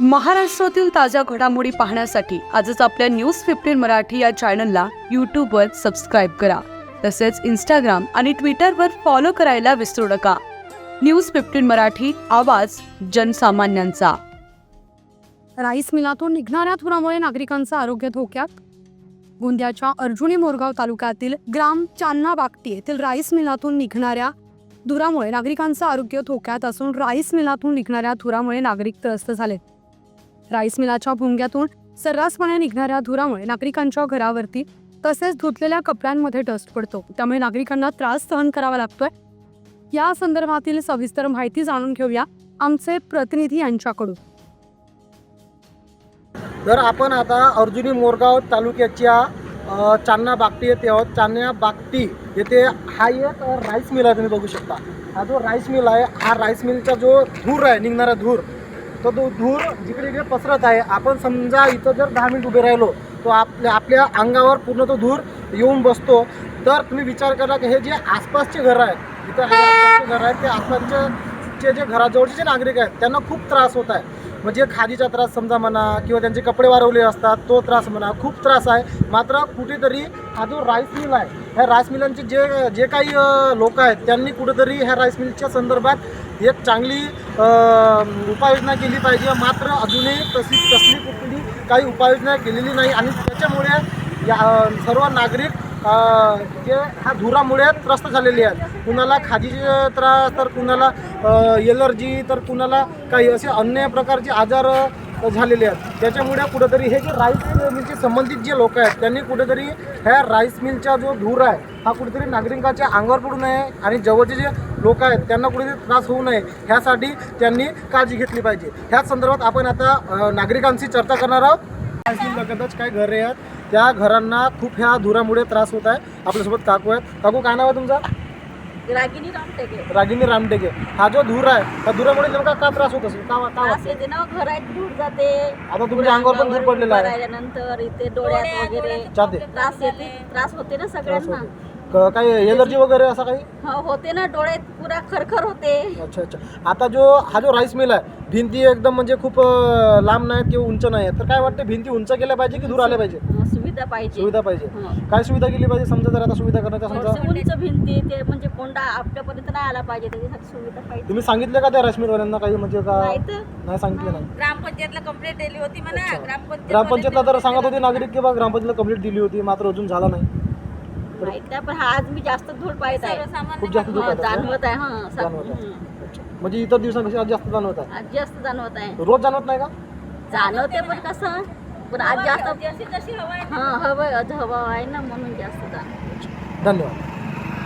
महाराष्ट्रातील ताज्या घडामोडी पाहण्यासाठी आजच आपल्या न्यूज 15 मराठी या चॅनलला यूट्यूबवर सबस्क्राईब करा. तसेच इंस्टाग्राम आणि ट्विटरवर फॉलो करायला विसरू नका. न्यूज 15 मराठी, आवाज जनसामान्यांचा. राईस मिलातून निघणाऱ्या धुरामुळे नागरिकांचं आरोग्य धोक्यात. गोंदियाच्या अर्जुनी मोरगाव तालुक्यातील ग्राम चांना बागटी येथील राईस मिलातून निघणाऱ्या धुरामुळे नागरिकांचं आरोग्य धोक्यात असून राईस मिलातून निघणाऱ्या धुरामुळे नागरिक त्रस्त झालेत. राईस मिलाच्या भुंग्यातून सर्रासपणे निघणाऱ्या धुरामुळे नागरिकांच्या घरावरती तसेच धुतलेल्या कपड्यांमध्ये डस्ट पडतो. त्यामुळे नागरिकांना त्रास सहन करावा लागतोय. या संदर्भातील सविस्तर माहिती जाणून घेऊया आमचे प्रतिनिधी यांच्याकडून. तर आपण आता अर्जुनी मोरगाव तालुक्याच्या चांना बागटी येथे आहोत. चांना बागटी येथे हा एक राईस मिल आहे. तुम्ही बघू शकता हा जो राईस मिल आहे, हा राईस मिलचा जो धूर आहे, निघणारा धूर, तो धूर जिकडे इकडे पसरत आहे. आपण समजा इथं जर 10 मिनिट उभे राहिलो तो आपल्या अंगावर पूर्ण तो धूर येऊन बसतो. तर तुम्ही विचार करा की हे जे आसपासचे घर आहेत, इथं आसपासचे घर आहेत, ते आसपासचे जे घराजवळचे जे नागरिक आहेत त्यांना खूप त्रास होत आहे. म्हणजे खादीचा त्रास समजा म्हणा किंवा त्यांचे कपडे वारवले असतात तो त्रास म्हणा, खूप त्रास आहे. मात्र कुठेतरी हा जो राईस मिल आहे, ह्या राईस मिलांचे जे काही लोक आहेत त्यांनी कुठेतरी ह्या राईस मिलच्या संदर्भात एक चांगली उपाययोजना केली पाहिजे. मात्र अजूनही कसली कुठली काही उपाययोजना केलेली नाही आणि त्याच्यामुळे या सर्व नागरिक जे ह्या धुरामुळे त्रस्त झालेले आहेत. कुणाला खाजीचे त्रास, तर कुणाला एलर्जी, तर कुणाला काही असे अन्य प्रकारचे आजार झालेले आहेत. त्याच्यामुळे कुठेतरी हे जे राईस मिलशी संबंधित जे लोक आहेत त्यांनी कुठेतरी ह्या राईस मिलचा जो धूर आहे हा कुठेतरी नागरिकांच्या अंगावर पडू नये आणि जवळचे जे लोक आहेत त्यांना कुठेतरी त्रास होऊ नये ह्यासाठी त्यांनी काळजी घेतली पाहिजे. ह्याच संदर्भात आपण आता नागरिकांशी चर्चा करणार आहोत. राईस मिल लगतच काही घरे आहेत, त्या घरांना खूप ह्या धुरामुळे त्रास होत आहे. आपल्यासोबत काकू आहेत. काकू, काय नाव आहे तुमचं? रागिनी रामटेके. हा जो धूर आहे त्या धुरामुळे नेमका का त्रास होत असेल? त्रास येते ना, घरात धूर जाते. आता तुमच्या अंगावर पण धूर पडलेला आहे. नंतर इथे डोळ्यात वगैरे जाते. त्रास येते. त्रास होते ना सगळ्यांना. काही एलर्जी वगैरे असं काही होते ना, डोळ्यात पुरा खरखर होते. अच्छा. आता हा जो राईस मिल आहे, भिंती एकदम म्हणजे खूप लांब नाहीत किंवा उंच नाही आहेत, तर काय वाटतं भिंती उंच केल्या पाहिजे की धूर आले पाहिजे? सुविधा पाहिजे. काय सुविधा केली पाहिजे? समजा जर आता सुविधा करण्याचा समजा उंच भिंती, ते म्हणजे कोंडा आपल्यापर्यंत नाही आला पाहिजे, त्याच्यासाठी सुविधा पाहिजे. तुम्ही सांगितलं का त्या राईस मिलवाल्यांना काही, म्हणजे का नाही सांगितलं? नाही. ग्रामपंचायतला कंप्लेंट दिली होती म्हणा. ग्रामपंचायतला तर सांगत होते नागरिक की बा ग्रामपंचायतला कंप्लेंट दिली होती, मात्र अजून झाला नाही. पण आज मी जास्त धूळ पाहत आहे. खूप जास्त धूळ जाणवत आहे. म्हणजे इतर दिवसांपेक्षा आज जास्त जाणवत आहे. आज जास्त जाणवत आहे. रोज जाणवत नाही का? जाणवते पण कसं, पण आज जास्त हवा आहे ना, म्हणून जास्त जाणवत. धन्यवाद.